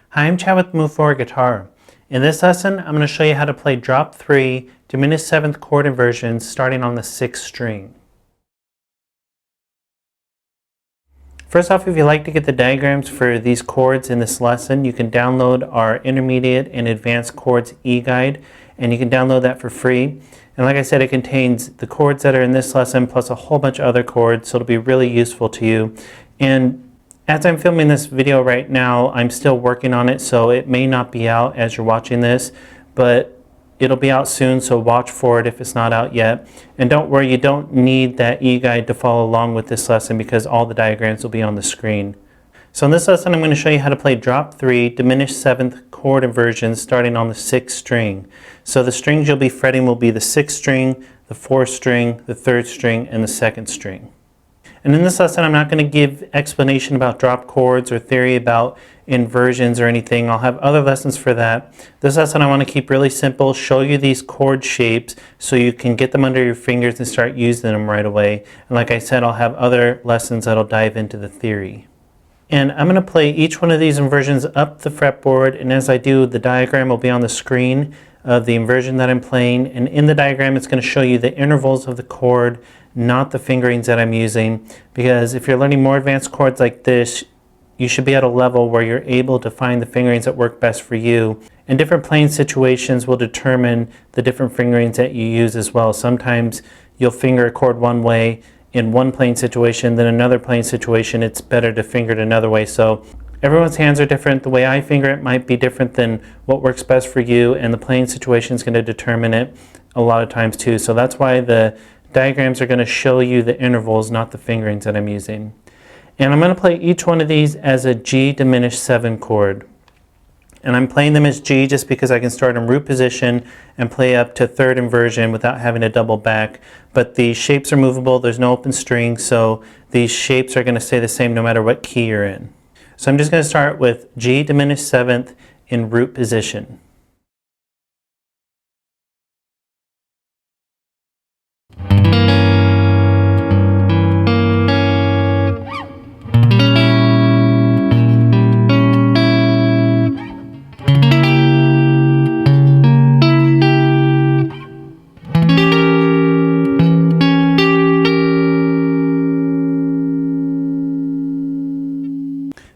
Hi, I'm Chad with Move4 Guitar. In this lesson, I'm going to show you how to play drop 3, diminished 7th chord inversions starting on the 6th string. First off, if you'd like to get the diagrams for these chords in this lesson, you can download our Intermediate and Advanced Chords eGuide, and you can download that for free. And like I said, it contains the chords that are in this lesson plus a whole bunch of other chords, so it'll be really useful to you. And as I'm filming this video right now, I'm still working on it, so it may not be out as you're watching this, but it'll be out soon, so watch for it if it's not out yet. And don't worry, you don't need that eGuide to follow along with this lesson because all the diagrams will be on the screen. So in this lesson, I'm going to show you how to play drop 3, diminished 7th chord inversions starting on the 6th string. So the strings you'll be fretting will be the 6th string, the 4th string, the 3rd string, and the 2nd string. And in this lesson, I'm not going to give explanation about drop chords or theory about inversions or anything. I'll have other lessons for that. This lesson I want to keep really simple, show you these chord shapes so you can get them under your fingers and start using them right away. And like I said, I'll have other lessons that'll dive into the theory. And I'm going to play each one of these inversions up the fretboard, and as I do, the diagram will be on the screen of the inversion that I'm playing, and in the diagram it's going to show you the intervals of the chord, not the fingerings that I'm using, because if you're learning more advanced chords like this, you should be at a level where you're able to find the fingerings that work best for you. And different playing situations will determine the different fingerings that you use as well. Sometimes you'll finger a chord one way in one playing situation, then another playing situation it's better to finger it another way. So everyone's hands are different. The way I finger it might be different than what works best for you, and the playing situation is going to determine it a lot of times too. So that's why the diagrams are going to show you the intervals, not the fingerings that I'm using. And I'm going to play each one of these as a G diminished 7 chord. And I'm playing them as G just because I can start in root position and play up to 3rd inversion without having to double back. But the shapes are movable, there's no open string, so these shapes are going to stay the same no matter what key you're in. So I'm just going to start with G diminished 7th in root position.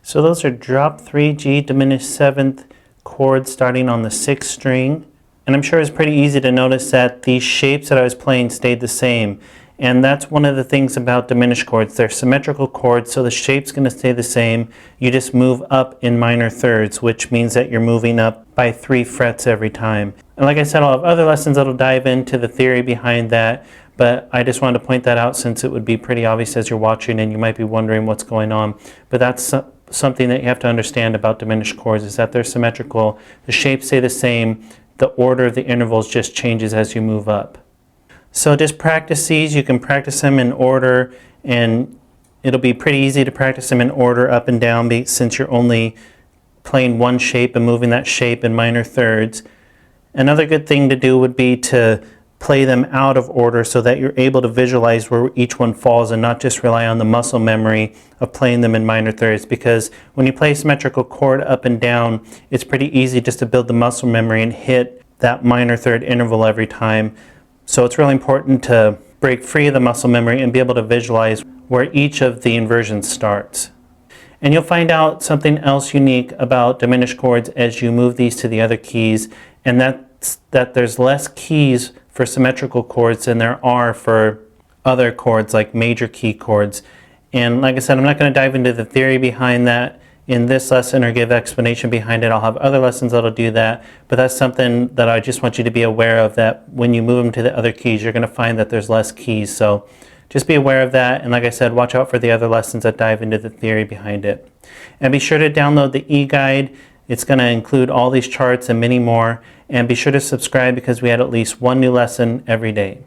So those are drop 3 G diminished 7th chords starting on the 6th string. And I'm sure it's pretty easy to notice that these shapes that I was playing stayed the same. And that's one of the things about diminished chords. They're symmetrical chords, so the shape's going to stay the same. You just move up in minor thirds, which means that you're moving up by 3 frets every time. And like I said, I'll have other lessons that'll dive into the theory behind that. But I just wanted to point that out since it would be pretty obvious as you're watching and you might be wondering what's going on. But that's something that you have to understand about diminished chords, is that they're symmetrical. The shapes stay the same. The order of the intervals just changes as you move up. So just practice these. You can practice them in order, and it'll be pretty easy to practice them in order up and down since you're only playing one shape and moving that shape in minor thirds. Another good thing to do would be to play them out of order so that you're able to visualize where each one falls and not just rely on the muscle memory of playing them in minor thirds, because when you play a symmetrical chord up and down, it's pretty easy just to build the muscle memory and hit that minor third interval every time. So it's really important to break free of the muscle memory and be able to visualize where each of the inversions starts. And you'll find out something else unique about diminished chords as you move these to the other keys, and that's that there's less keys for symmetrical chords than there are for other chords like major key chords. And like I said, I'm not going to dive into the theory behind that in this lesson or give explanation behind it. I'll have other lessons that'll do that, but that's something that I just want you to be aware of, that when you move them to the other keys, you're going to find that there's less keys. So just be aware of that, and like I said, watch out for the other lessons that dive into the theory behind it. And be sure to download the eGuide. It's going to include all these charts and many more. And be sure to subscribe because we add at least one new lesson every day.